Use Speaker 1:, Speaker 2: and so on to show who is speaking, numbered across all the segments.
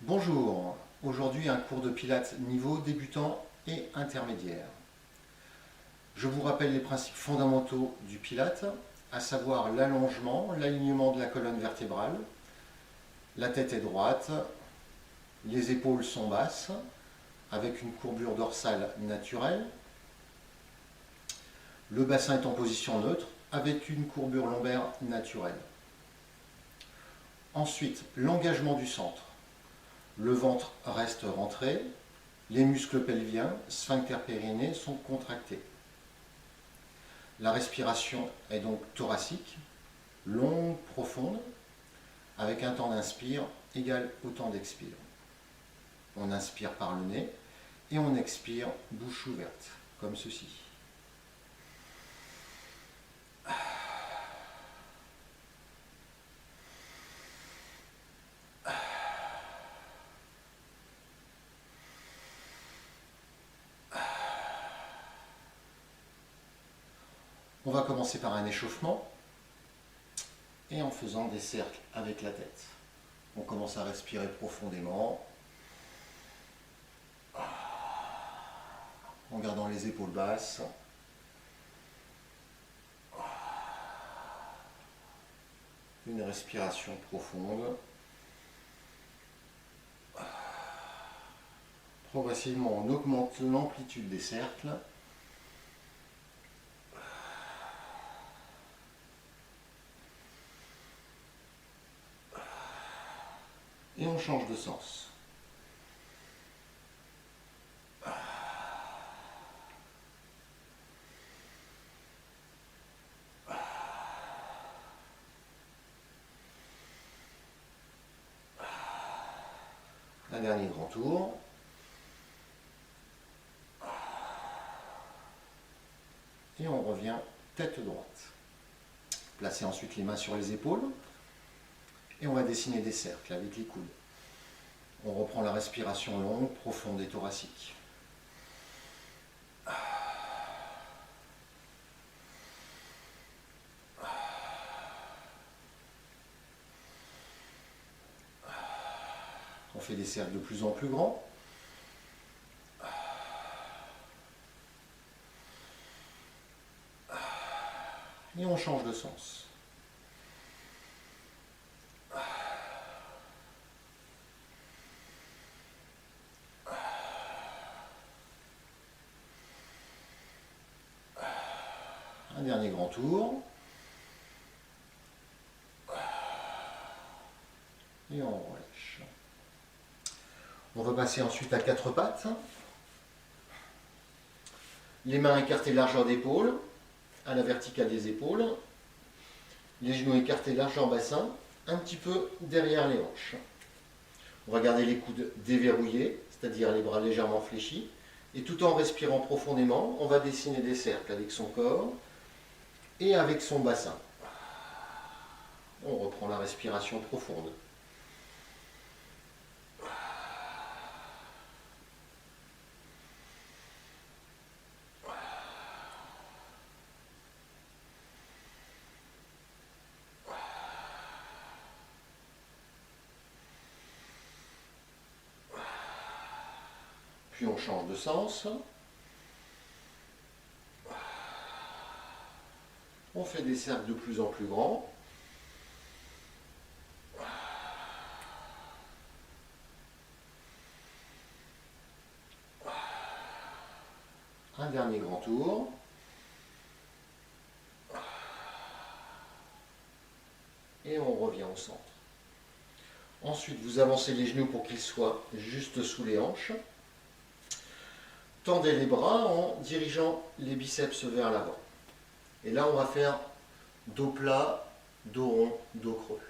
Speaker 1: Bonjour, aujourd'hui un cours de pilates niveau débutant et intermédiaire. Je vous rappelle les principes fondamentaux du pilate, à savoir l'allongement, l'alignement de la colonne vertébrale, la tête est droite, les épaules sont basses, avec une courbure dorsale naturelle, le bassin est en position neutre, avec une courbure lombaire naturelle. Ensuite, l'engagement du centre. Le ventre reste rentré, les muscles pelviens, sphincter périnée, sont contractés. La respiration est donc thoracique, longue, profonde, avec un temps d'inspire égal au temps d'expire. On inspire par le nez et on expire bouche ouverte, comme ceci. On va commencer par un échauffement et en faisant des cercles avec la tête. On commence à respirer profondément en gardant les épaules basses. Une respiration profonde. Progressivement, on augmente l'amplitude des cercles. Et on change de sens. Un dernier grand tour. Et on revient tête droite. Placez ensuite les mains sur les épaules. Et on va dessiner des cercles avec les coudes. On reprend la respiration longue, profonde et thoracique. On fait des cercles de plus en plus grands. Et on change de sens. Un dernier grand tour. Et on relâche. On va passer ensuite à quatre pattes. Les mains écartées largeur d'épaule, à la verticale des épaules. Les genoux écartés largeur bassin, un petit peu derrière les hanches. On va garder les coudes déverrouillés, c'est-à-dire les bras légèrement fléchis. Et tout en respirant profondément, on va dessiner des cercles avec son corps et avec son bassin. On reprend la respiration profonde. Puis on change de sens. On fait des cercles de plus en plus grands. Un dernier grand tour. Et on revient au centre. Ensuite, vous avancez les genoux pour qu'ils soient juste sous les hanches. Tendez les bras en dirigeant les biceps vers l'avant. Et là, on va faire dos plat, dos rond, dos creux.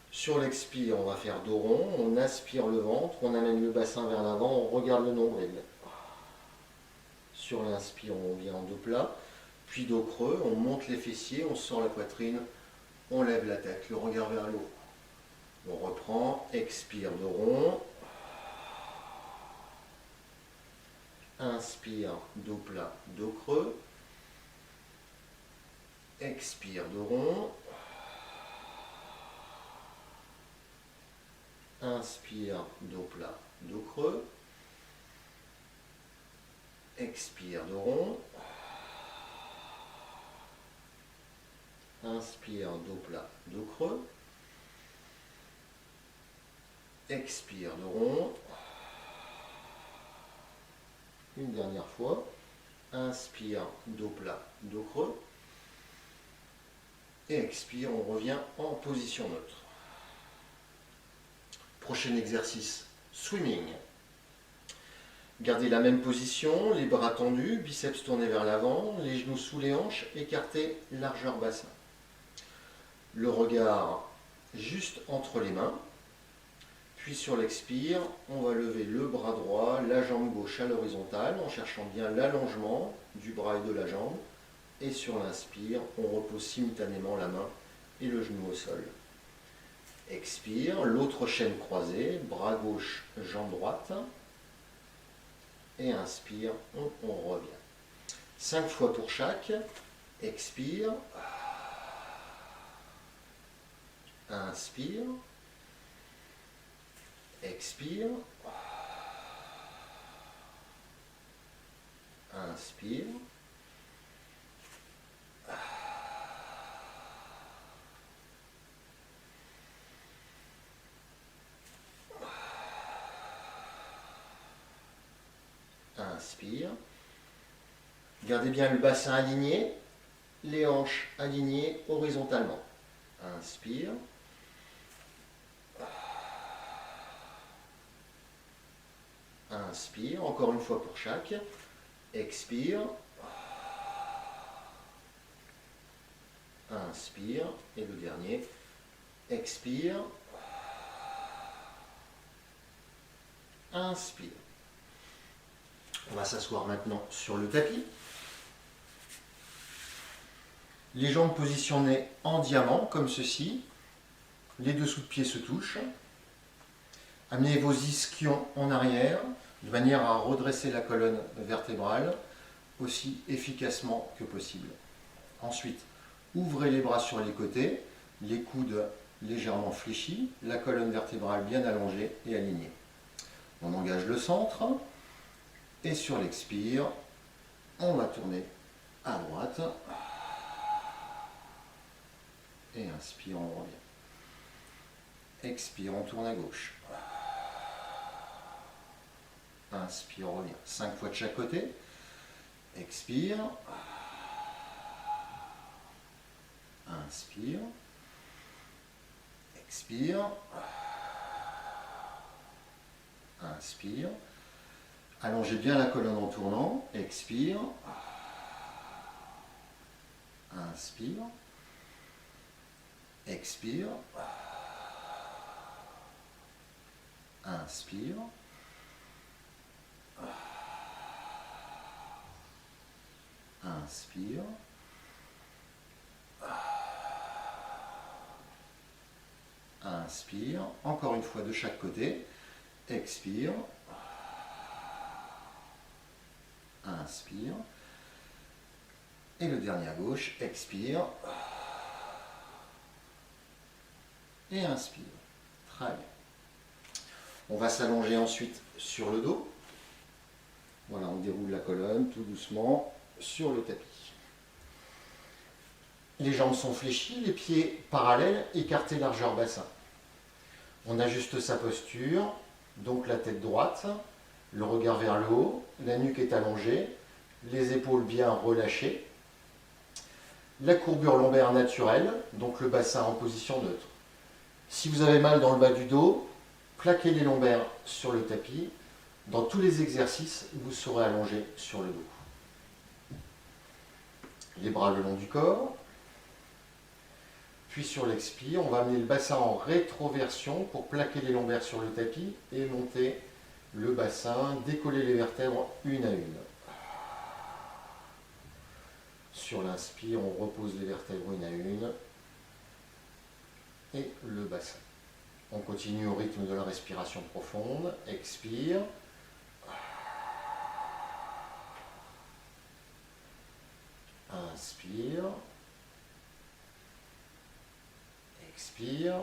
Speaker 1: Sur l'expire, on va faire dos rond, on aspire le ventre, on amène le bassin vers l'avant, on regarde le nombril. Sur l'inspire, on vient en dos plat, puis dos creux, on monte les fessiers, on sort la poitrine, on lève la tête, le regard vers le haut. On reprend, expire dos rond. Inspire, dos plat, dos creux. Expire, dos rond. Inspire, dos plat, dos creux. Expire, dos rond. Inspire, dos plat, dos creux. Expire, dos rond. Une dernière fois. Inspire, dos plat, dos creux. Et expire, on revient en position neutre. Prochain exercice, swimming. Gardez la même position, les bras tendus, biceps tournés vers l'avant, les genoux sous les hanches, écartés, largeur bassin. Le regard juste entre les mains. Puis sur l'expire, on va lever le bras droit, la jambe gauche à l'horizontale, en cherchant bien l'allongement du bras et de la jambe. Et sur l'inspire, on repose simultanément la main et le genou au sol. Expire, l'autre chaîne croisée, bras gauche, jambe droite. Et inspire, on revient. 5 fois pour chaque. Expire. Inspire. Expire. Inspire. Inspire. Gardez bien le bassin aligné, les hanches alignées horizontalement. Inspire. Inspire, encore une fois pour chaque. Expire. Inspire. Et le dernier. Expire. Inspire. On va s'asseoir maintenant sur le tapis. Les jambes positionnées en diamant, comme ceci. Les dessous de pieds se touchent. Amenez vos ischions en arrière, de manière à redresser la colonne vertébrale aussi efficacement que possible. Ensuite, ouvrez les bras sur les côtés, les coudes légèrement fléchis, la colonne vertébrale bien allongée et alignée. On engage le centre. Et sur l'expire, on va tourner à droite. Et inspire, on revient. Expire, on tourne à gauche. Inspire, on revient. 5 fois de chaque côté. Expire. Inspire. Expire. Inspire. Allongez bien la colonne en tournant. Expire. Inspire. Expire. Inspire. Inspire. Inspire. Encore une fois de chaque côté. Expire. Inspire. Et le dernier à gauche. Expire. Et inspire. Très bien. On va s'allonger ensuite sur le dos. Voilà, on déroule la colonne tout doucement sur le tapis. Les jambes sont fléchies, les pieds parallèles, écartés largeur bassin. On ajuste sa posture, donc la tête droite, le regard vers le haut, la nuque est allongée, les épaules bien relâchées. La courbure lombaire naturelle, donc le bassin en position neutre. Si vous avez mal dans le bas du dos, plaquez les lombaires sur le tapis. Dans tous les exercices, vous serez allongé sur le dos. Les bras le long du corps. Puis sur l'expire, on va amener le bassin en rétroversion pour plaquer les lombaires sur le tapis et monter le bassin, décoller les vertèbres une à une. Sur l'inspire, on repose les vertèbres une à une et le bassin. On continue au rythme de la respiration profonde. Expire. Inspire. Expire.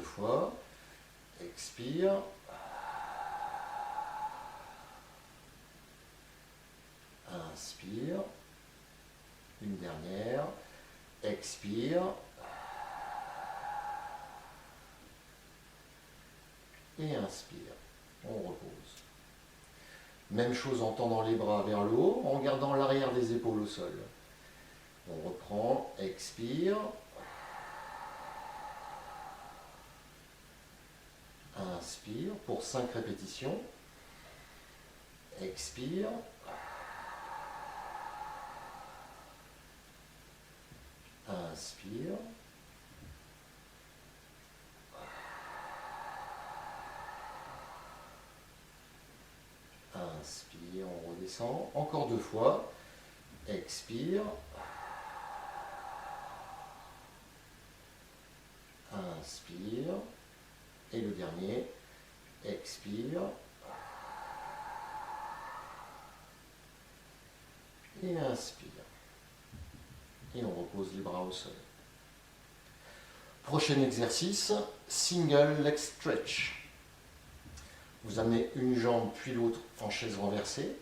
Speaker 1: fois. Expire. Inspire. Une dernière. Expire. Et inspire. On repose. Même chose en tendant les bras vers le haut, en gardant l'arrière des épaules au sol. On reprend, expire. Inspire pour 5 répétitions. Expire. Inspire. Inspire, on redescend. Encore 2 fois. Expire. Inspire. Et le dernier. Expire. Et inspire. Et on repose les bras au sol. Prochain exercice, single leg stretch. Vous amenez une jambe puis l'autre en chaise renversée.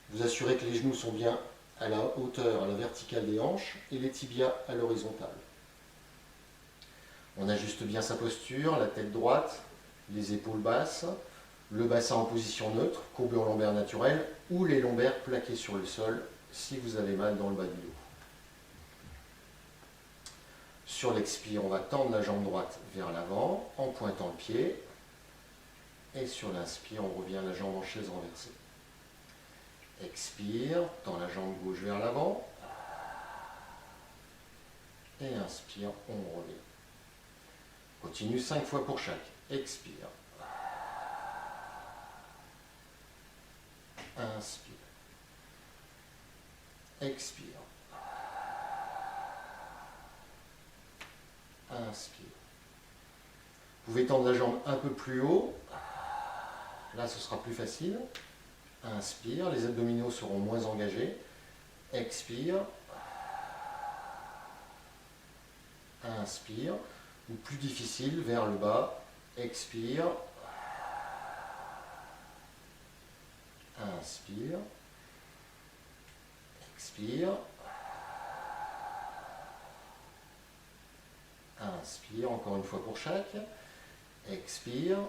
Speaker 1: Vous assurez que les genoux sont bien à la hauteur, à la verticale des hanches et les tibias à l'horizontale. On ajuste bien sa posture, la tête droite, les épaules basses, le bassin en position neutre, courbure lombaire naturelle ou les lombaires plaqués sur le sol si vous avez mal dans le bas du dos. Sur l'expire, on va tendre la jambe droite vers l'avant en pointant le pied. Et sur l'inspire, on revient la jambe en chaise renversée. Expire, tend la jambe gauche vers l'avant. Et inspire, on revient. Continue 5 fois pour chaque. Expire. Inspire. Expire. Inspire. Vous pouvez tendre la jambe un peu plus haut. Là, ce sera plus facile. Inspire, les abdominaux seront moins engagés. Expire. Inspire. Ou plus difficile, vers le bas. Expire. Inspire. Expire. Inspire, encore une fois pour chaque. Expire.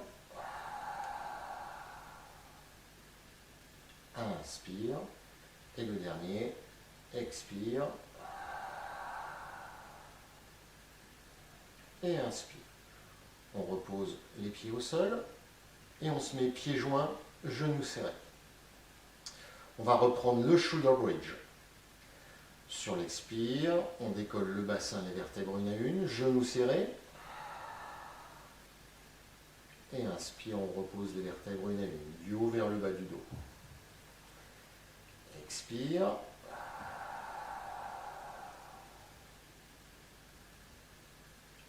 Speaker 1: Inspire. Et le dernier. Expire. Et inspire. On repose les pieds au sol. Et on se met pieds joints, genoux serrés. On va reprendre le shoulder bridge. Sur l'expire, on décolle le bassin, les vertèbres une à une, genoux serrés. Et inspire, on repose les vertèbres une à une, du haut vers le bas du dos. Expire.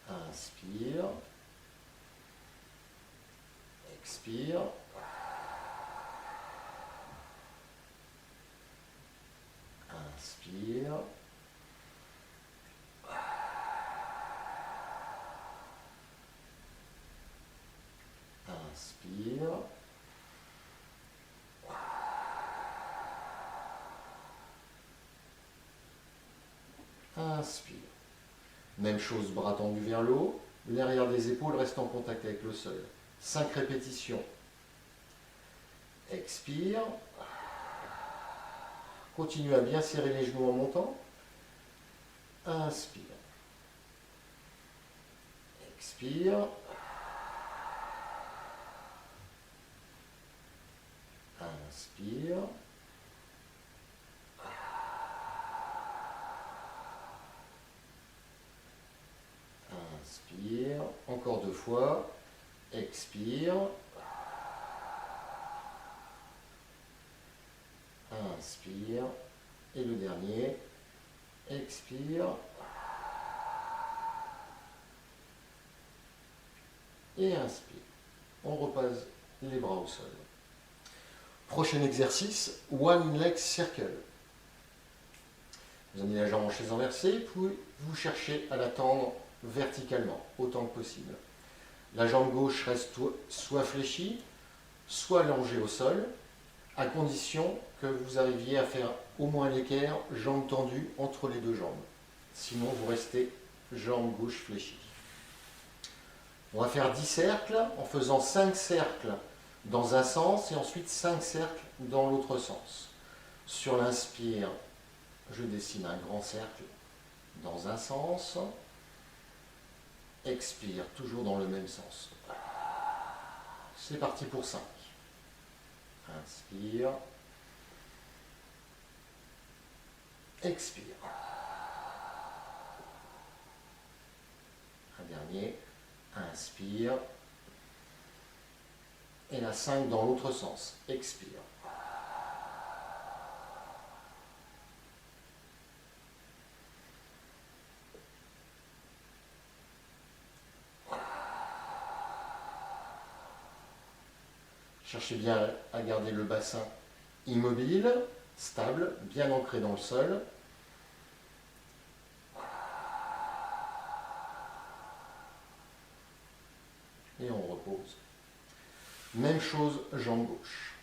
Speaker 1: Inspire. Expire. Inspire. Inspire. Inspire. Même chose, bras tendus vers le haut. L'arrière des épaules reste en contact avec le sol. 5 répétitions. Expire. Continue à bien serrer les genoux en montant. Inspire. Expire. Inspire. Inspire. Encore 2 fois. Expire. Inspire. Et le dernier. Expire. Et inspire. On repasse les bras au sol. Prochain exercice, One Leg Circle. Vous amenez la jambe en chaise inversée, puis vous cherchez à la tendre verticalement, autant que possible. La jambe gauche reste soit fléchie, soit allongée au sol, à condition que vous arriviez à faire au moins l'équerre, jambes tendues entre les deux jambes. Sinon, vous restez jambe gauche fléchie. On va faire 10 cercles en faisant 5 cercles dans un sens et ensuite 5 cercles dans l'autre sens. Sur l'inspire, je dessine un grand cercle dans un sens. Expire, toujours dans le même sens. C'est parti pour 5. Inspire. Expire. Un dernier. Inspire. Et la 5 dans l'autre sens. Expire. Cherchez bien à garder le bassin immobile, stable, bien ancré dans le sol. Et on repose. Même chose, jambe gauche.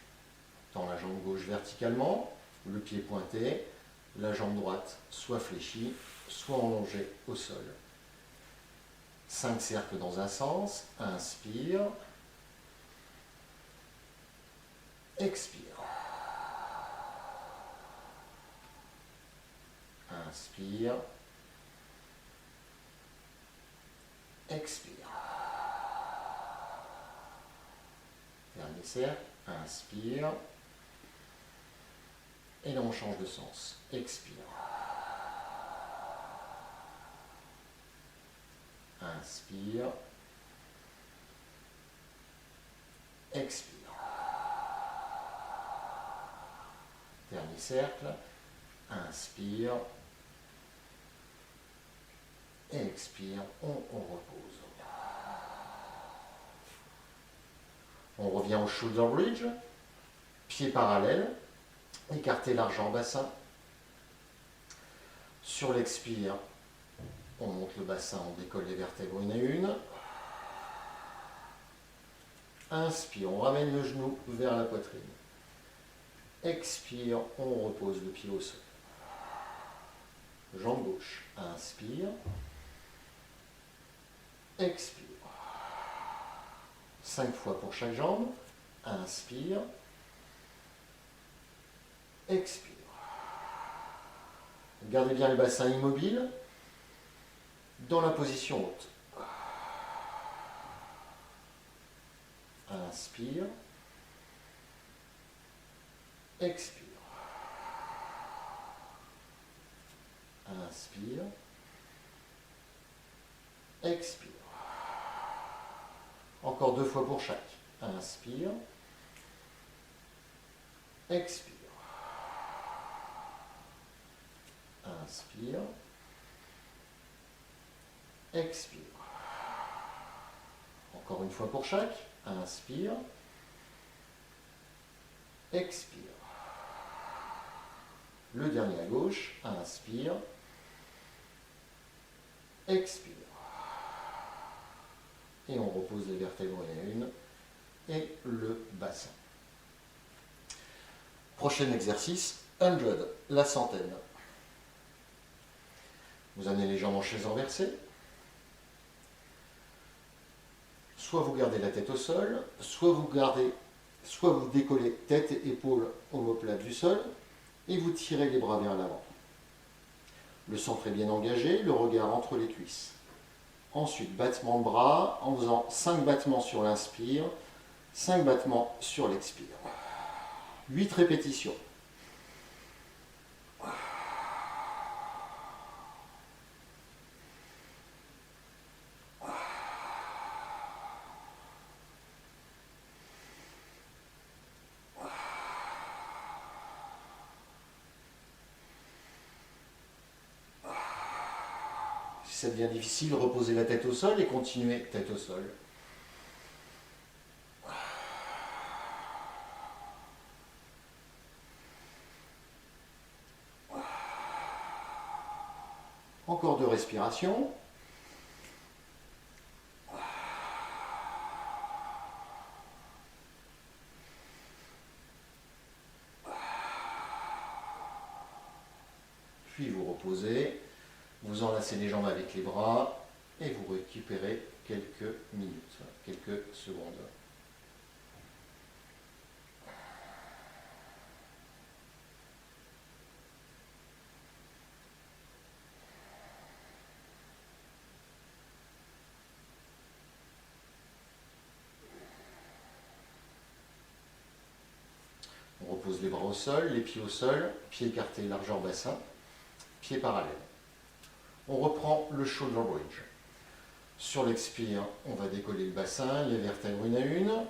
Speaker 1: Tends la jambe gauche verticalement, le pied pointé, la jambe droite soit fléchie, soit allongée au sol. 5 cercles dans un sens, inspire, expire. Inspire, expire. Dernier cercle, inspire. Et là on change de sens, expire. Inspire, expire. Dernier cercle, inspire, et expire, on repose. On revient au shoulder bridge, pieds parallèles, écartez large en bassin. Sur l'expire, on monte le bassin, on décolle les vertèbres une à une. Inspire, on ramène le genou vers la poitrine. Expire, on repose le pied au sol. Jambe gauche, inspire. Expire. 5 fois pour chaque jambe. Inspire. Expire. Gardez bien le bassin immobile dans la position haute. Inspire. Expire. Inspire. Expire. Encore 2 fois pour chaque. Inspire. Expire. Inspire. Expire. Encore une fois pour chaque. Inspire. Expire. Le dernier à gauche. Inspire. Expire. Et on repose les vertèbres une à une et le bassin. Prochain exercice, 100, la centaine. Vous amenez les jambes en chaise renversée. Soit vous gardez la tête au sol, soit vous décollez tête et épaules omoplate du sol et vous tirez les bras vers l'avant. Le centre est bien engagé, le regard entre les cuisses. Ensuite, battement de bras en faisant 5 battements sur l'inspire, 5 battements sur l'expire. 8 répétitions. Si ça devient difficile, reposez la tête au sol et continuez tête au sol. Encore 2 respirations. puis vous reposez, vous enlacez les jambes avec les bras et vous récupérez quelques minutes, quelques secondes. On repose les bras au sol, les pieds au sol, pieds écartés, largeur bassin, pieds parallèles. On reprend le shoulder bridge. Sur l'expire, on va décoller le bassin, les vertèbres une à une.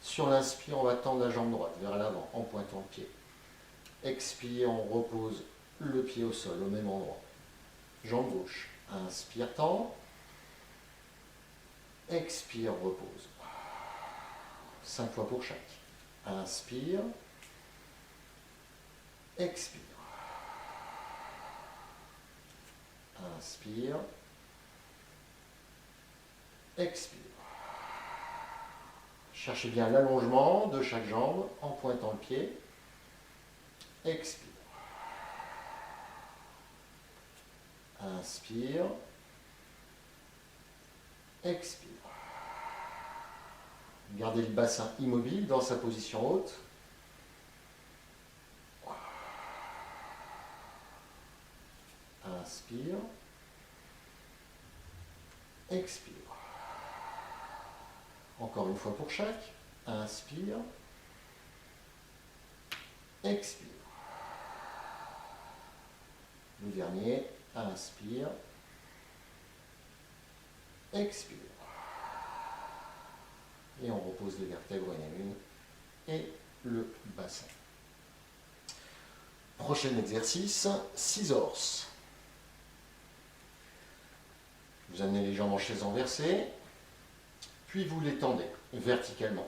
Speaker 1: Sur l'inspire, on va tendre la jambe droite vers l'avant en pointant le pied. Expire, on repose le pied au sol au même endroit. Jambe gauche. Inspire, tend. Expire, repose. 5 fois pour chaque. Inspire. Expire. Inspire. Expire. Cherchez bien l'allongement de chaque jambe en pointant le pied. Expire. Inspire. Expire. Gardez le bassin immobile dans sa position haute. Inspire. Expire. Encore une fois pour chaque. Inspire. Expire. Le dernier. Inspire. Expire. Et on repose les vertèbres une à une et le bassin. Prochain exercice, scissors. Vous amenez les jambes en chaise renversée, puis vous les tendez verticalement.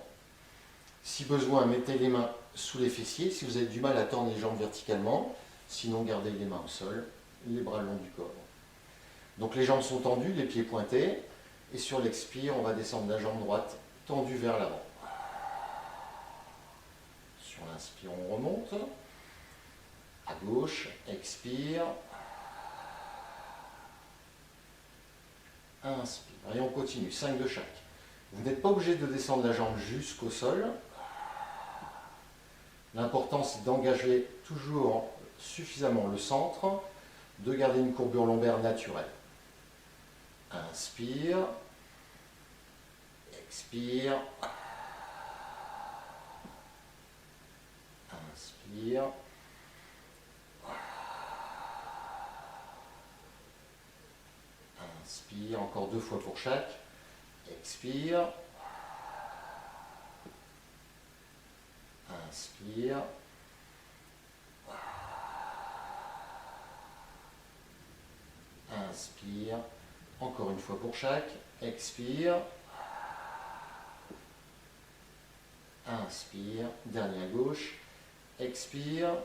Speaker 1: Si besoin, mettez les mains sous les fessiers si vous avez du mal à tendre les jambes verticalement, sinon gardez les mains au sol, les bras le long du corps. Donc les jambes sont tendues, les pieds pointés, et sur l'expire, on va descendre la jambe droite tendue vers l'avant. Sur l'inspire, on remonte. À gauche, expire. Inspire. Et on continue, 5 de chaque. Vous n'êtes pas obligé de descendre la jambe jusqu'au sol. L'important, c'est d'engager toujours suffisamment le centre, de garder une courbure lombaire naturelle. Inspire. Expire. Inspire. Inspire, encore 2 fois pour chaque. Expire. Inspire. Inspire. Encore une fois pour chaque. Expire. Inspire. Dernier à gauche. Expire.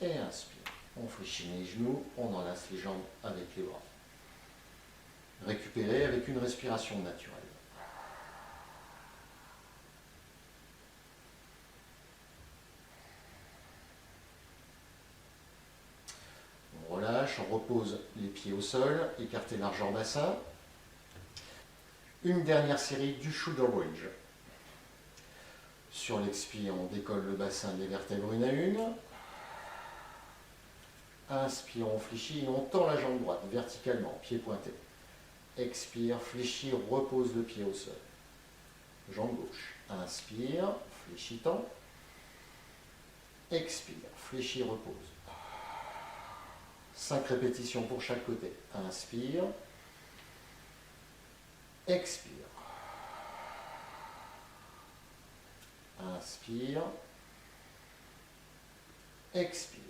Speaker 1: Et inspire. On fléchit les genoux, on enlace les jambes avec les bras. Récupérez avec une respiration naturelle. On relâche, on repose les pieds au sol, écartez largeur bassin. Une dernière série du shoulder bridge. Sur l'expire, on décolle le bassin des vertèbres une à une. Inspire, on fléchit et on tend la jambe droite verticalement, pied pointé. Expire, fléchit, repose le pied au sol. Jambe gauche. Inspire, fléchit, tend. Expire, fléchit, repose. 5 répétitions pour chaque côté. Inspire. Expire. Inspire. Expire.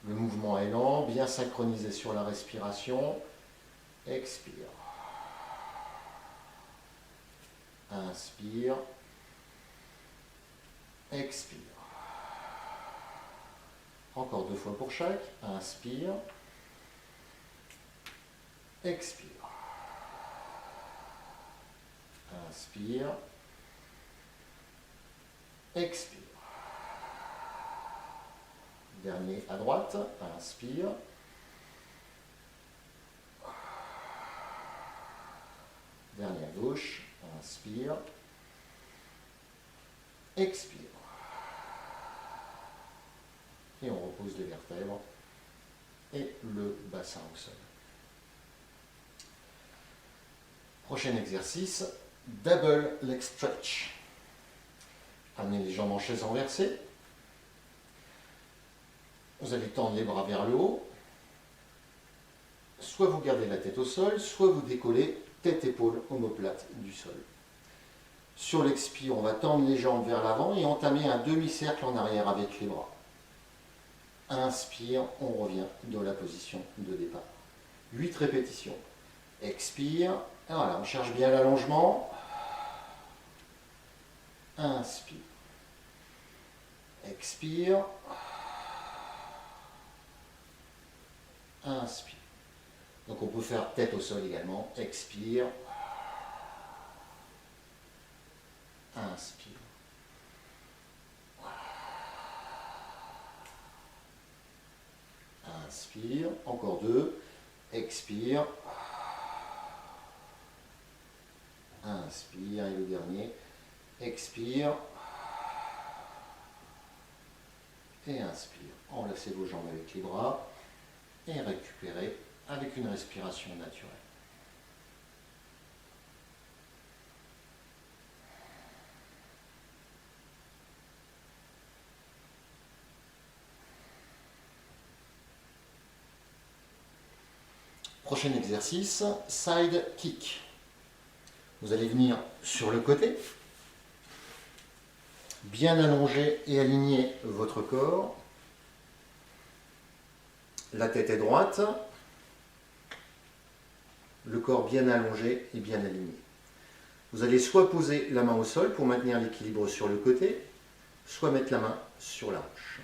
Speaker 1: Le mouvement est lent, bien synchronisé sur la respiration. Expire. Inspire. Expire. Encore 2 fois pour chaque. Inspire. Expire. Inspire. expire. Dernier à droite, inspire. Dernier à gauche, inspire. Expire. Et on repose les vertèbres et le bassin au sol. Prochain exercice, double leg stretch. Amenez les jambes en chaise renversée. Vous allez tendre les bras vers le haut. Soit vous gardez la tête au sol, soit vous décollez tête-épaule omoplate du sol. Sur l'expire, on va tendre les jambes vers l'avant et entamer un demi-cercle en arrière avec les bras. Inspire, on revient dans la position de départ. 8 répétitions. Expire, voilà, on cherche bien l'allongement. Inspire. Expire. Inspire. Donc on peut faire tête au sol également. Expire. Inspire. Inspire. Encore 2. Expire. Inspire. Et le dernier. Expire. Et inspire. Enlacez vos jambes avec les bras. Et récupérez avec une respiration naturelle. Prochain exercice, side kick. Vous allez venir sur le côté, bien allonger et aligner votre corps. La tête est droite, le corps bien allongé et bien aligné. Vous allez soit poser la main au sol pour maintenir l'équilibre sur le côté, soit mettre la main sur la hanche.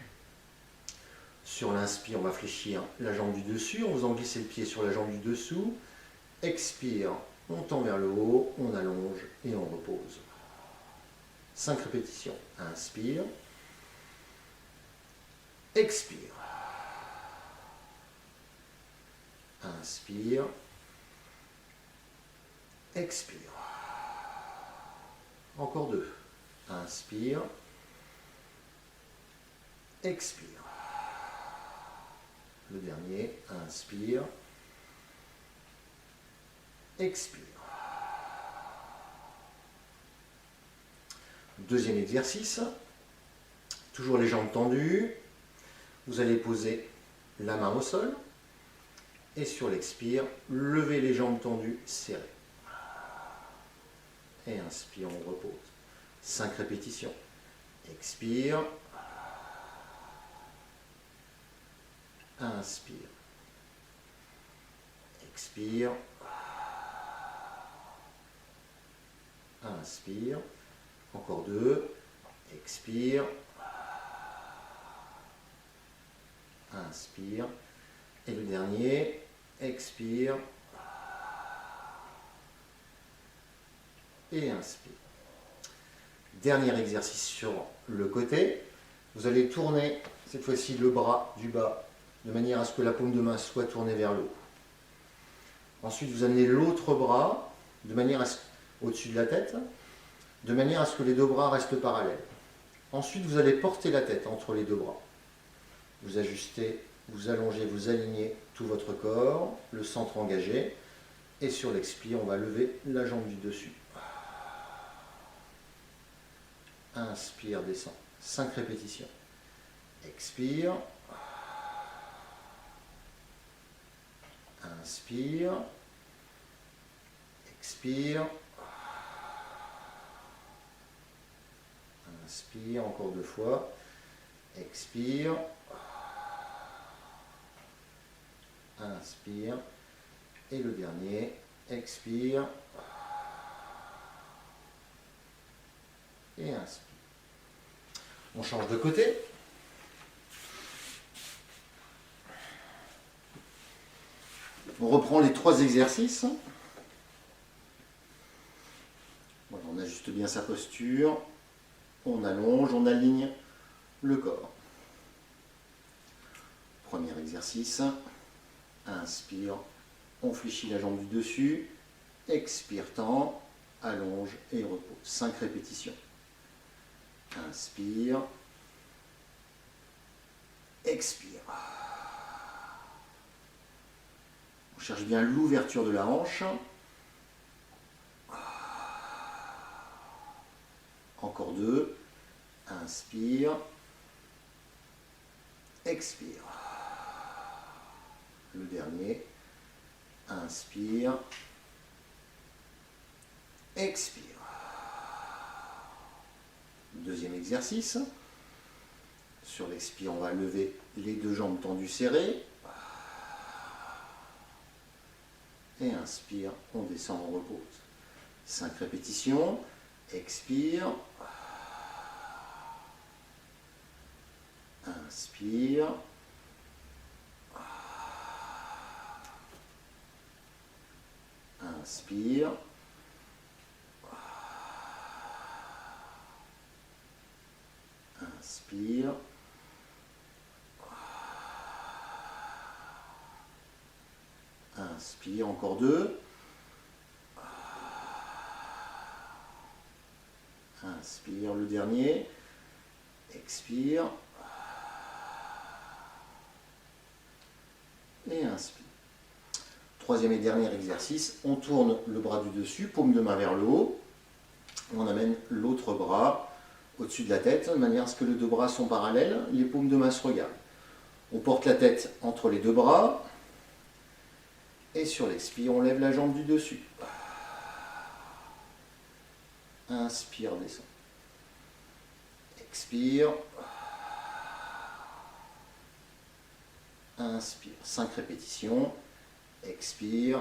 Speaker 1: Sur l'inspire, on va fléchir la jambe du dessus en faisant glisser le pied sur la jambe du dessous. Expire, on tend vers le haut, on allonge et on repose. 5 répétitions. Inspire. Expire. Inspire. Expire. Encore 2. Inspire. Expire. Le dernier, inspire. Expire. Deuxième exercice. Toujours les jambes tendues. Vous allez poser la main au sol. Et sur l'expire, levez les jambes tendues, serrées. Et inspire, on repose. 5 répétitions. Expire. Inspire. Expire. Inspire. Encore 2. Expire. Inspire. Et le dernier. Expire. Et inspire. Dernier exercice sur le côté. Vous allez tourner cette fois-ci le bras du bas de manière à ce que la paume de main soit tournée vers le haut. Ensuite, vous amenez l'autre bras de manière à au-dessus de la tête, de manière à ce que les deux bras restent parallèles. Ensuite, vous allez porter la tête entre les deux bras. Vous ajustez, vous allongez, vous alignez tout votre corps, le centre engagé. Et sur l'expire, on va lever la jambe du dessus. Inspire, descend. 5 répétitions. Expire. Inspire. Expire. Inspire, encore 2 fois. Expire. Inspire. Et le dernier. Expire. Et inspire. On change de côté. On reprend les 3 exercices. Voilà, on ajuste bien sa posture. on allonge, on aligne le corps. Premier exercice. Inspire, on fléchit la jambe du dessus. Expire, tend, allonge et repose. 5 répétitions. Inspire. Expire. On cherche bien l'ouverture de la hanche. Encore 2. Inspire. Expire. Le dernier. Inspire. Expire. Deuxième exercice. Sur l'expire, on va lever les deux jambes tendues serrées. Et inspire, on descend, on repose. 5 répétitions. Expire. Inspire. Inspire. Inspire. Inspire, encore 2. Inspire, le dernier. Expire. Et inspire. Troisième et dernier exercice, on tourne le bras du dessus, paume de main vers le haut. On amène l'autre bras au-dessus de la tête, de manière à ce que les deux bras sont parallèles, les paumes de main se regardent. On porte la tête entre les deux bras. Et sur l'expire, on lève la jambe du dessus. Inspire, descend. Expire. Inspire. 5 répétitions. Expire.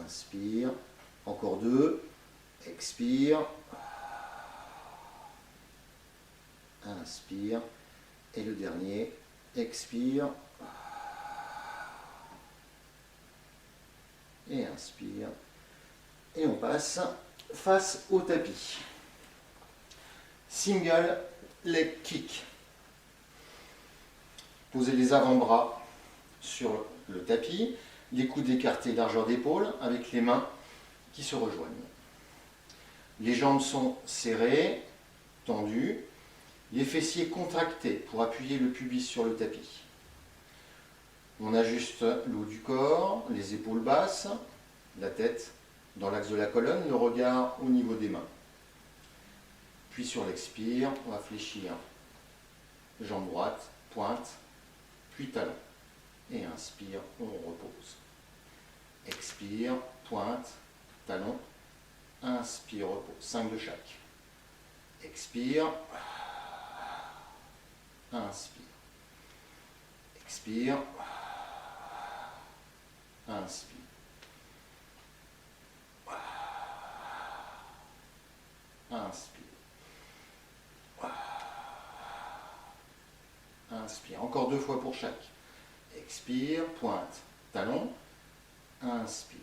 Speaker 1: Inspire. Encore 2. Expire. Inspire. Et le dernier. Expire. Et inspire. Et on passe face au tapis. Single leg kick. Posez les avant-bras sur le tapis, les coudes écartés, largeur d'épaule, avec les mains qui se rejoignent. Les jambes sont serrées, tendues, les fessiers contractés pour appuyer le pubis sur le tapis. On ajuste le haut du corps, les épaules basses, la tête dans l'axe de la colonne, le regard au niveau des mains. Puis sur l'expire, on va fléchir jambe droite, pointe, puis talon. Et inspire, on repose. Expire, pointe, talon, inspire, repose. 5 de chaque. Expire, inspire. Expire, inspire. Inspire. Inspire. Encore 2 fois pour chaque. Expire, pointe, talon, inspire.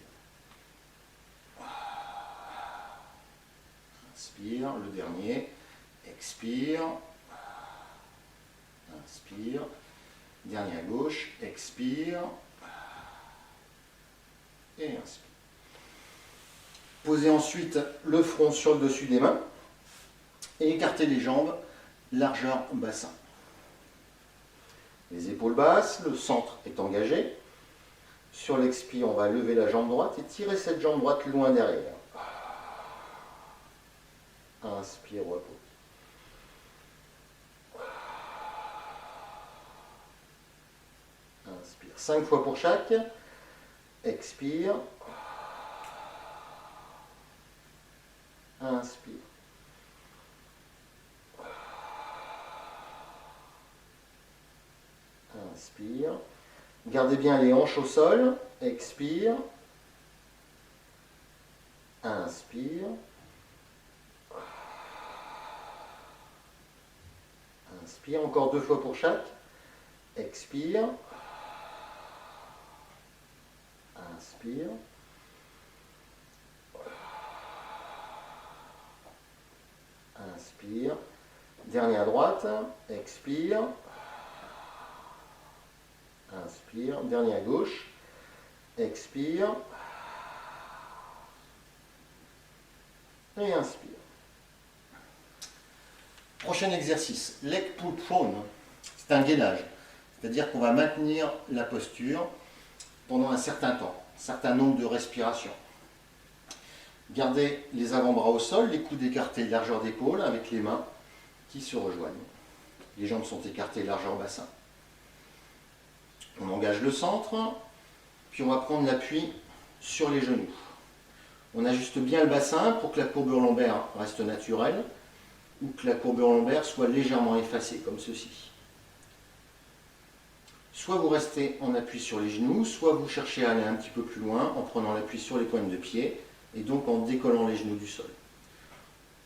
Speaker 1: Inspire, le dernier. Expire. Inspire. Dernier à gauche. Expire. Et inspire. Posez ensuite le front sur le dessus des mains et écartez les jambes, largeur bassin. Les épaules basses, le centre est engagé. Sur l'expire, on va lever la jambe droite et tirer cette jambe droite loin derrière. Inspire, repose. Inspire. 5 fois pour chaque. Expire. Inspire. Inspire. Gardez bien les hanches au sol. Expire. Inspire. Inspire. Encore 2 fois pour chaque. Expire. Inspire. Inspire. Dernier à droite. Expire. Inspire. Dernier à gauche. Expire. Et inspire. Prochain exercice, leg pull prone. C'est un gainage. C'est-à-dire qu'on va maintenir la posture pendant un certain temps, un certain nombre de respirations. Gardez les avant-bras au sol, les coudes écartés, largeur d'épaule, avec les mains qui se rejoignent. Les jambes sont écartées, largeur bassin. On engage le centre, puis on va prendre l'appui sur les genoux. On ajuste bien le bassin pour que la courbure lombaire reste naturelle ou que la courbure lombaire soit légèrement effacée, comme ceci. Soit vous restez en appui sur les genoux, soit vous cherchez à aller un petit peu plus loin en prenant l'appui sur les pointes de pied et donc en décollant les genoux du sol.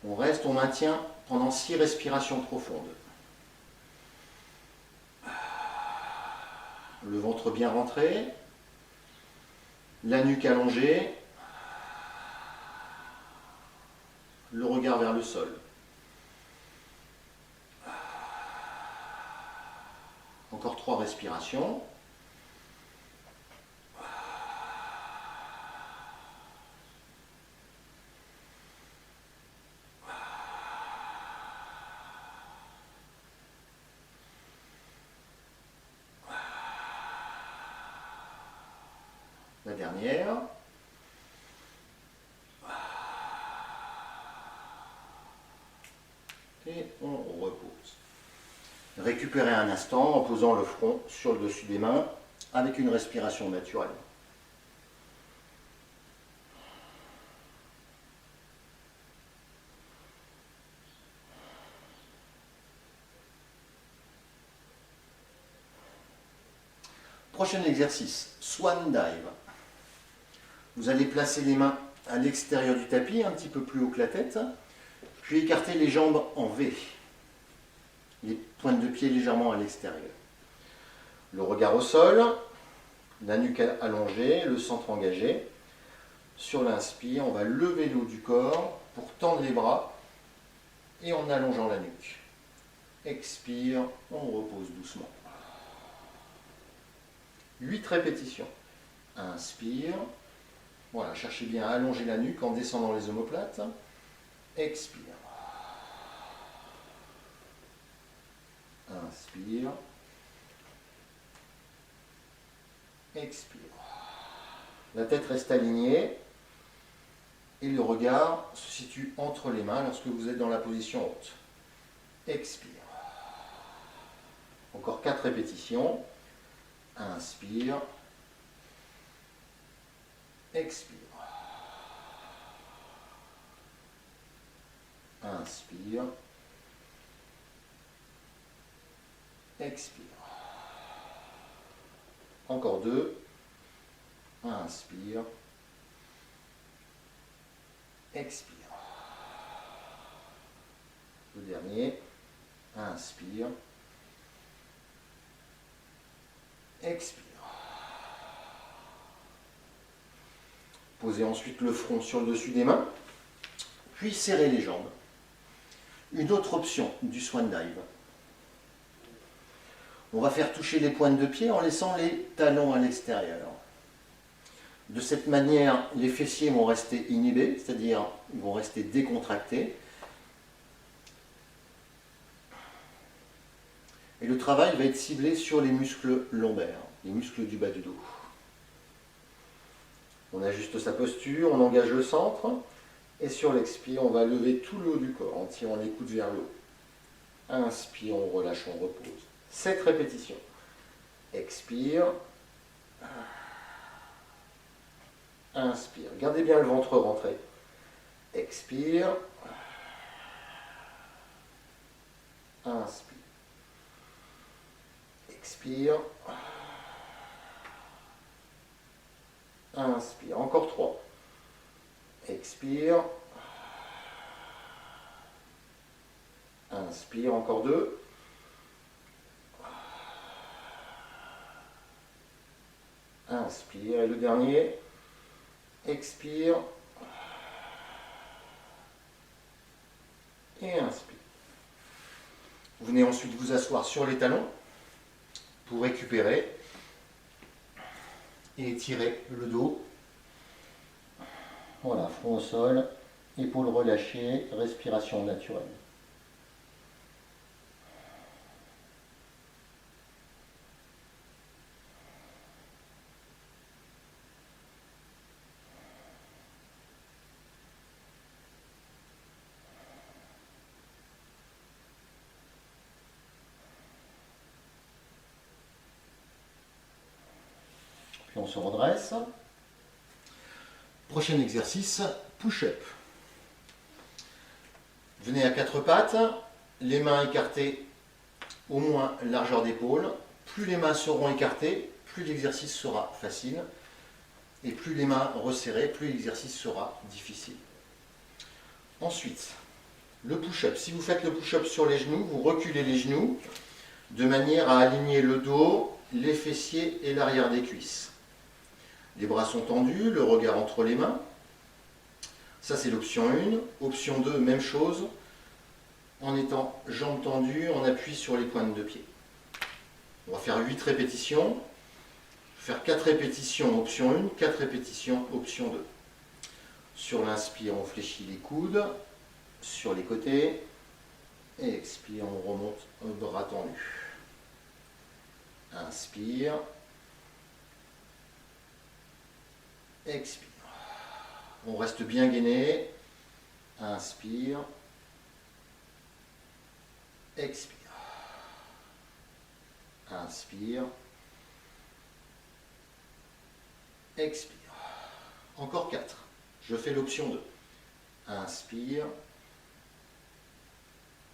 Speaker 1: On reste, on maintient pendant 6 respirations profondes. Le ventre bien rentré, la nuque allongée, le regard vers le sol. Encore 3 respirations. La dernière. Et on repose. Récupérez un instant en posant le front sur le dessus des mains avec une respiration naturelle. Prochain exercice, Swan Dive. Vous allez placer les mains à l'extérieur du tapis, un petit peu plus haut que la tête, puis écarter les jambes en V. Les pointes de pied légèrement à l'extérieur. Le regard au sol, la nuque allongée, le centre engagé. Sur l'inspire, on va lever le haut du corps pour tendre les bras et en allongeant la nuque. Expire, on repose doucement. 8 répétitions. Inspire. Voilà, cherchez bien à allonger la nuque en descendant les omoplates. Expire. Inspire. Expire. La tête reste alignée et le regard se situe entre les mains lorsque vous êtes dans la position haute. Expire. Encore 4 répétitions. Inspire. Expire. Inspire. Expire. Encore 2. Inspire. Expire. Le dernier. Inspire. Expire. Posez ensuite le front sur le dessus des mains, puis serrez les jambes. Une autre option du Swan Dive. On va faire toucher les pointes de pied en laissant les talons à l'extérieur. De cette manière, les fessiers vont rester inhibés, c'est-à-dire ils vont rester décontractés. Et le travail va être ciblé sur les muscles lombaires, les muscles du bas du dos. On ajuste sa posture, on engage le centre, et sur l'expire, on va lever tout le haut du corps en tirant les coudes vers le haut. Inspire, on relâche, on repose. 7 répétitions. Expire. Inspire. Gardez bien le ventre rentré. Expire. Inspire. Expire. Inspire. Encore 3. Expire. Inspire. Encore 2. Inspire. Et le dernier. Expire. Et inspire. venez ensuite vous asseoir sur les talons pour récupérer et étirer le dos. Voilà, front au sol, épaules relâchées, respiration naturelle. Puis on se redresse. Prochain exercice, push-up. Venez à quatre pattes, les mains écartées au moins largeur d'épaule. Plus les mains seront écartées, plus l'exercice sera facile. Et plus les mains resserrées, plus l'exercice sera difficile. Ensuite, le push-up. Si vous faites le push-up sur les genoux, vous reculez les genoux de manière à aligner le dos, les fessiers et l'arrière des cuisses. Les bras sont tendus, le regard entre les mains. Ça, c'est l'option 1. Option 2, même chose. En étant jambes tendues, on appuie sur les pointes de pied. On va faire 8 répétitions. Faire 4 répétitions, option 1, 4 répétitions, option 2. Sur l'inspire, on fléchit les coudes sur les côtés. Et expire, on remonte au bras tendu. Inspire. Expire. On reste bien gainé. Inspire. Expire. Inspire. Expire. Encore 4. Je fais l'option 2. Inspire.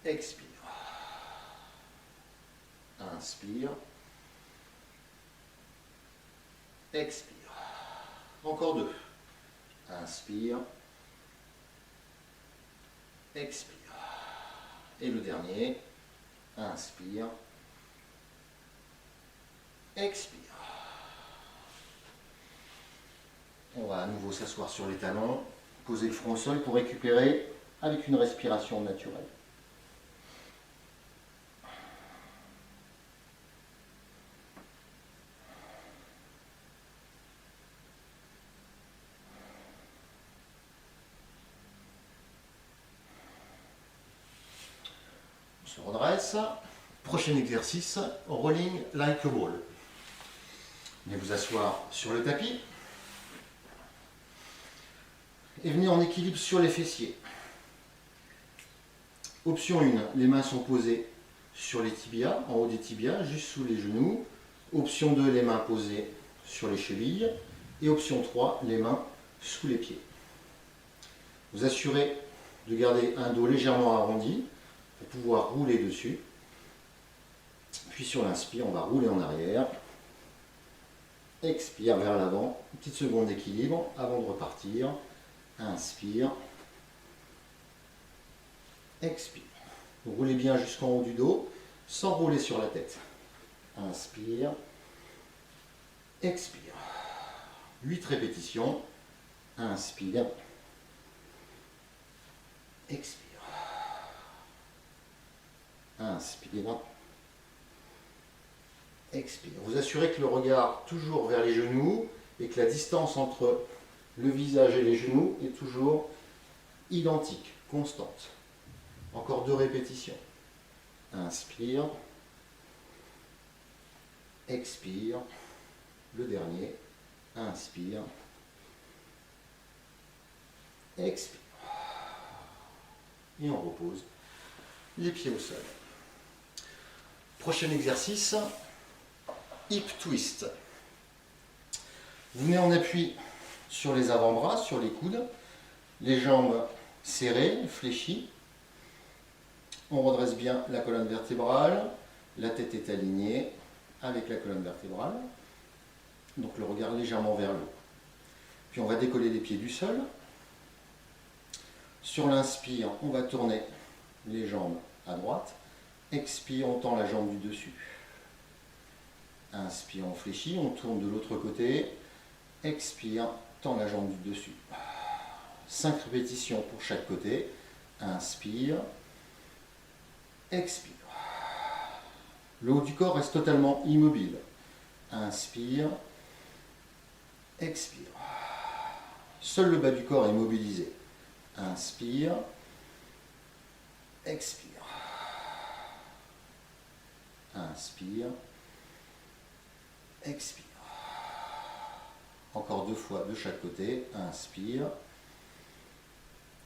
Speaker 1: Expire. Inspire. Expire. Encore 2. Inspire. Expire. Et le dernier. Inspire. Expire. On va à nouveau s'asseoir sur les talons, poser le front au sol pour récupérer avec une respiration naturelle. On se redresse. Prochain exercice, rolling like a ball. Venez vous asseoir sur le tapis. Et venez en équilibre sur les fessiers. Option 1, les mains sont posées sur les tibias, en haut des tibias, juste sous les genoux. Option 2, les mains posées sur les chevilles. Et option 3, les mains sous les pieds. Vous assurez de garder un dos légèrement arrondi pour pouvoir rouler dessus. Puis sur l'inspire, on va rouler en arrière. Expire vers l'avant. Une petite seconde d'équilibre avant de repartir. Inspire. Expire. Vous roulez bien jusqu'en haut du dos, sans rouler sur la tête. Inspire. Expire. 8 répétitions. Inspire. Expire. Inspire. Expire. Vous assurez que le regard toujours vers les genoux et que la distance entre le visage et les genoux est toujours identique, constante. Encore 2 répétitions. Inspire. Expire. Le dernier. Inspire. Expire. Et on repose les pieds au sol. Prochain exercice, hip twist. Vous venez en appui sur les avant-bras, sur les coudes, les jambes serrées, fléchies. On redresse bien la colonne vertébrale, la tête est alignée avec la colonne vertébrale, donc le regard légèrement vers le haut. Puis on va décoller les pieds du sol. Sur l'inspire, on va tourner les jambes à droite. Expire, on tend la jambe du dessus. Inspire, on fléchit, on tourne de l'autre côté. Expire, tend la jambe du dessus. 5 répétitions pour chaque côté. Inspire. Expire. Le haut du corps reste totalement immobile. Inspire, expire. Seul le bas du corps est mobilisé. Inspire, expire. Inspire, expire. Encore 2 fois de chaque côté. Inspire,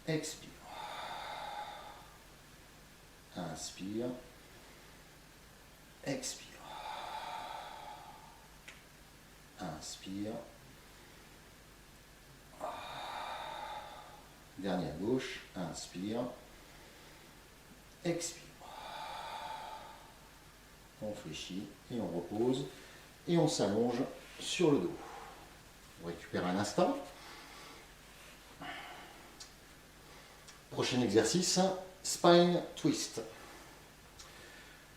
Speaker 1: expire. Inspire, expire. Inspire. Dernier à gauche. Inspire, expire. On fléchit et on repose et on s'allonge sur le dos. On récupère un instant. Prochain exercice, spine twist.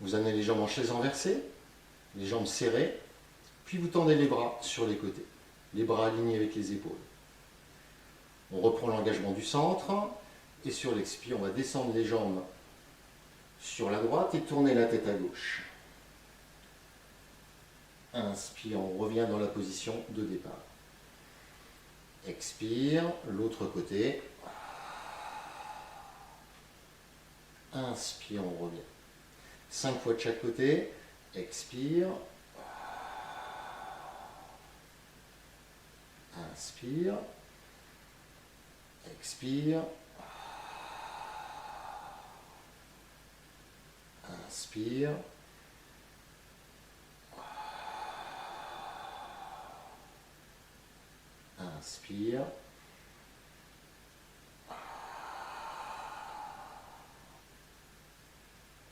Speaker 1: Vous amenez les jambes en chaise renversée, les jambes serrées, puis vous tendez les bras sur les côtés, les bras alignés avec les épaules. On reprend l'engagement du centre et sur l'expire, on va descendre les jambes sur la droite et tourner la tête à gauche. Inspire, on revient dans la position de départ. Expire, l'autre côté. Inspire, on revient. 5 fois de chaque côté. Expire. Inspire. Expire. Inspire. Inspire.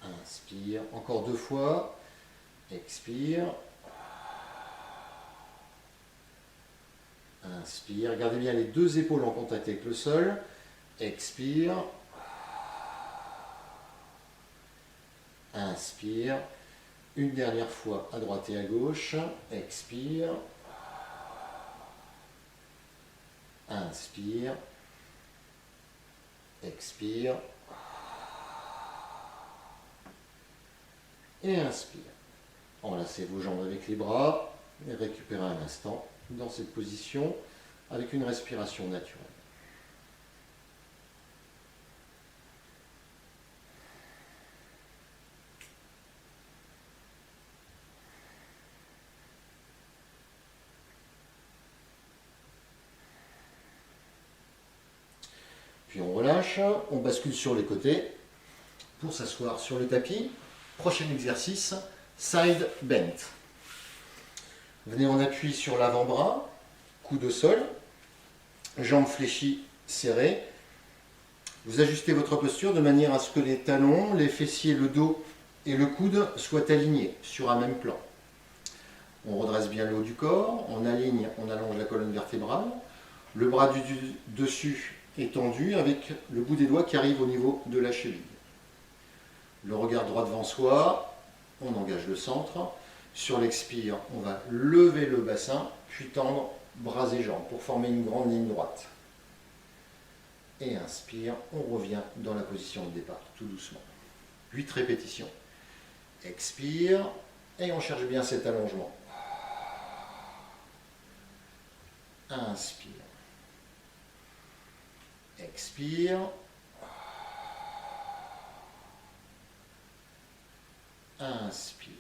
Speaker 1: Inspire. Encore 2 fois. Expire. Inspire. Gardez bien les 2 épaules en contact avec le sol. Expire. Inspire. Une dernière fois à droite et à gauche. Expire. Inspire. Expire. Et inspire. Enlacez vos jambes avec les bras et récupérez un instant dans cette position avec une respiration naturelle. Puis on relâche, on bascule sur les côtés pour s'asseoir sur le tapis. Prochain exercice, side bend. Venez en appui sur l'avant-bras, coude au sol, jambes fléchies, serrées. Vous ajustez votre posture de manière à ce que les talons, les fessiers, le dos et le coude soient alignés sur un même plan. On redresse bien le haut du corps, on aligne, on allonge la colonne vertébrale. Le bras du dessus est tendu avec le bout des doigts qui arrive au niveau de la cheville. Le regard droit devant soi, on engage le centre. Sur l'expire, on va lever le bassin, puis tendre bras et jambes pour former une grande ligne droite. Et inspire, on revient dans la position de départ, tout doucement. 8 répétitions. Expire, et on cherche bien cet allongement. Inspire. Expire. Inspire.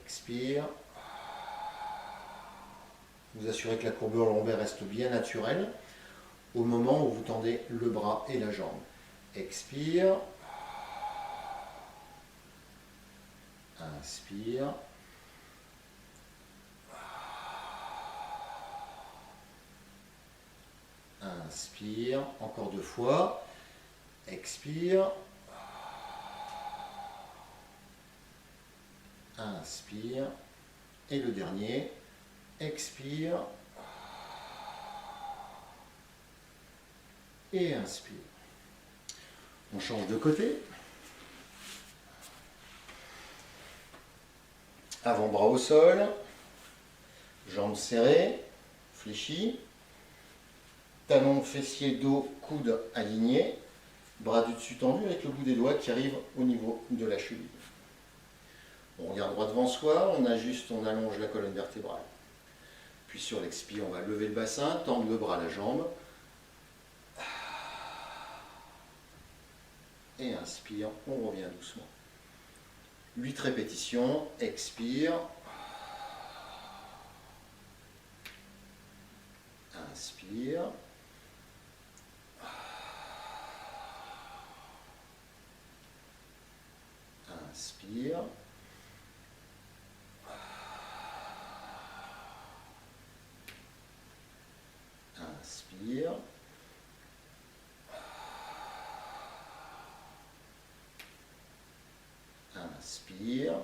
Speaker 1: Expire. Vous assurez que la courbure lombaire reste bien naturelle au moment où vous tendez le bras et la jambe. Expire. Inspire. Inspire. Encore 2 fois. Expire. Inspire. Et le dernier. Expire. Et inspire. On change de côté. Avant-bras au sol. Jambes serrées. Fléchies. Talons, fessiers, dos, coudes alignés. Bras du dessus tendu avec le bout des doigts qui arrive au niveau de la cheville. On regarde droit devant soi, on ajuste, on allonge la colonne vertébrale. Puis sur l'expire, on va lever le bassin, tendre le bras, la jambe. Et inspire, on revient doucement. 8 répétitions, expire. Inspire. Inspire. Inspire. Inspire.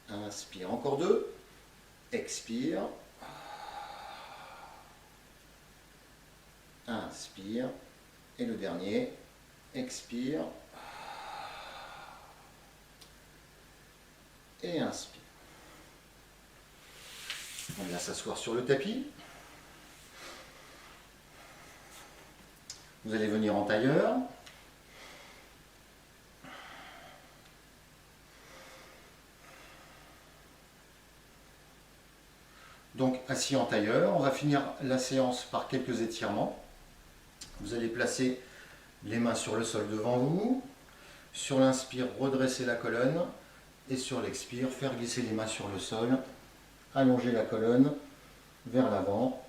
Speaker 1: Inspire. Encore 2. Expire. Inspire. Et le dernier. Expire. Et inspire. On vient s'asseoir sur le tapis. Vous allez venir en tailleur. Donc assis en tailleur, on va finir la séance par quelques étirements. Vous allez placer les mains sur le sol devant vous. Sur l'inspire, redresser la colonne. Et sur l'expire, faire glisser les mains sur le sol. Allonger la colonne vers l'avant.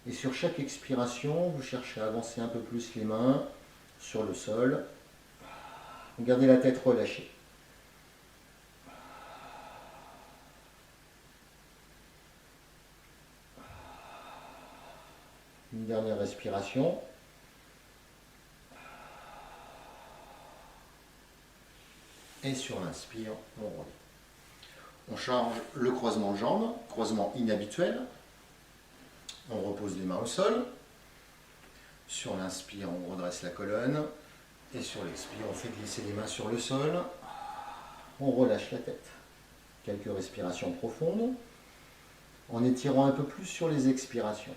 Speaker 1: Et sur chaque expiration, vous cherchez à avancer un peu plus les mains sur le sol. Gardez la tête relâchée. Une dernière respiration. Et sur l'inspire, on revient. On change le croisement de jambes, croisement inhabituel. On repose les mains au sol. Sur l'inspire, on redresse la colonne. Et sur l'expire, on fait glisser les mains sur le sol. On relâche la tête. Quelques respirations profondes. En étirant un peu plus sur les expirations.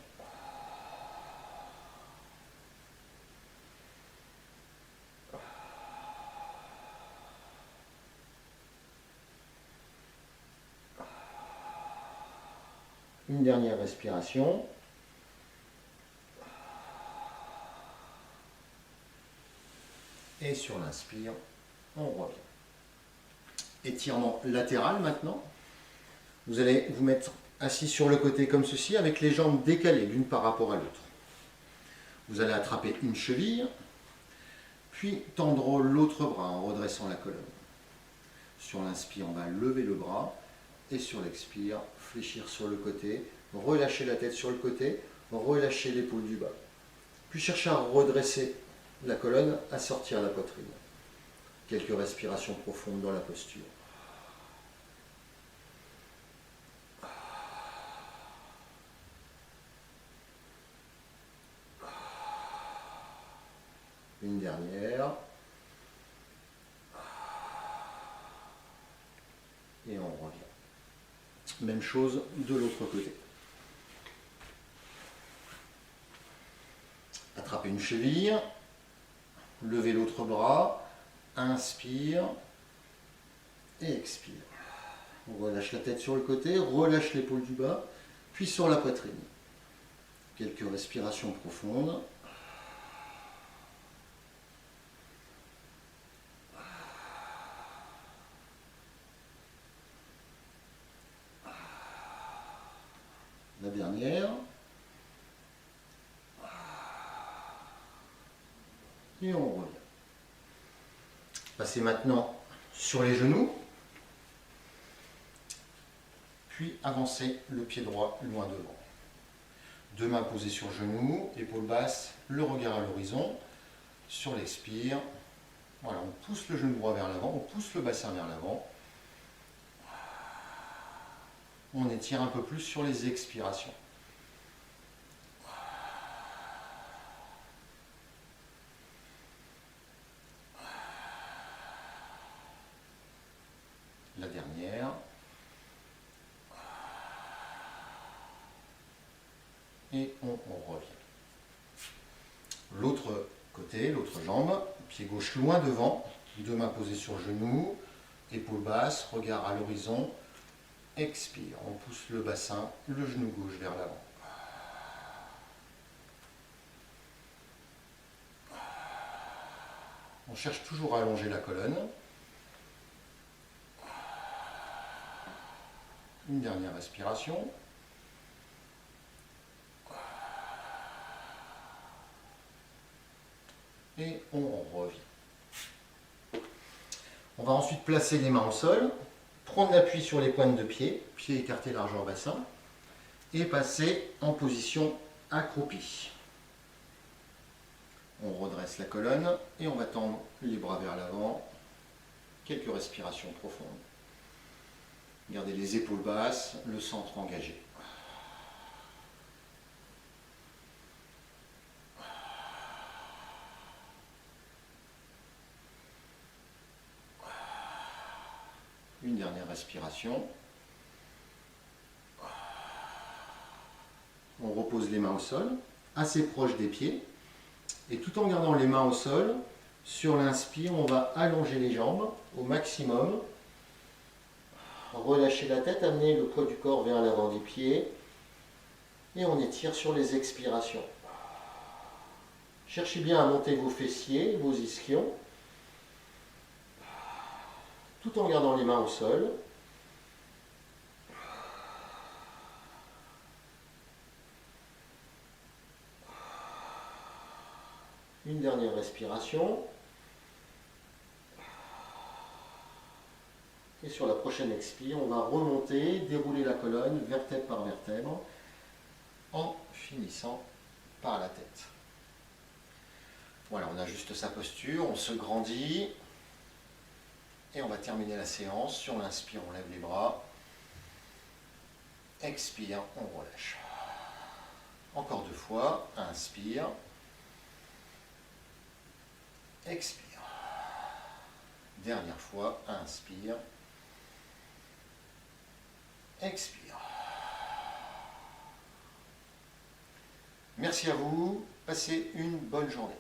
Speaker 1: Une dernière respiration. Et sur l'inspire, on revient. Étirement latéral maintenant. Vous allez vous mettre assis sur le côté comme ceci, avec les jambes décalées l'une par rapport à l'autre. Vous allez attraper une cheville, puis tendre l'autre bras en redressant la colonne. Sur l'inspire, on va lever le bras. Et sur l'expire, fléchir sur le côté, relâcher la tête sur le côté, relâcher l'épaule du bas. Puis chercher à redresser la colonne, à sortir la poitrine. Quelques respirations profondes dans la posture. Une dernière. Et on revient. Même chose de l'autre côté. Attrapez une cheville, levez l'autre bras, inspire et expire. On relâche la tête sur le côté, relâche l'épaule du bas, puis sur la poitrine. Quelques respirations profondes. La dernière. Et on revient. Passez maintenant sur les genoux. Puis avancez le pied droit loin devant. Deux mains posées sur le genou, épaule basse, le regard à l'horizon. Sur l'expire, voilà, on pousse le genou droit vers l'avant, on pousse le bassin vers l'avant. On étire un peu plus sur les expirations. La dernière. et on revient. L'autre côté, l'autre jambe, pied gauche loin devant, deux mains posées sur le genou, épaules basses, regard à l'horizon, expire, on pousse le bassin, le genou gauche vers l'avant. On cherche toujours à allonger la colonne. Une dernière respiration. Et on revient. On va ensuite placer les mains au sol, prendre l'appui sur les pointes de pied, pieds écartés largeur bassin, et passer en position accroupie. On redresse la colonne et on va tendre les bras vers l'avant. Quelques respirations profondes. Gardez les épaules basses, le centre engagé. Une dernière respiration. On repose les mains au sol, assez proche des pieds. Et tout en gardant les mains au sol, sur l'inspire, on va allonger les jambes au maximum. Relâchez la tête, amenez le poids du corps vers l'avant des pieds. Et on étire sur les expirations. Cherchez bien à monter vos fessiers, vos ischions. Tout en gardant les mains au sol. Une dernière respiration. Et sur la prochaine expire, on va remonter, dérouler la colonne, vertèbre par vertèbre, en finissant par la tête. Voilà, on ajuste sa posture, on se grandit. Et on va terminer la séance. Sur l'inspire, on lève les bras. Expire, on relâche. Encore deux fois. Inspire. Expire. Dernière fois. Inspire. Expire. Merci à vous. Passez une bonne journée.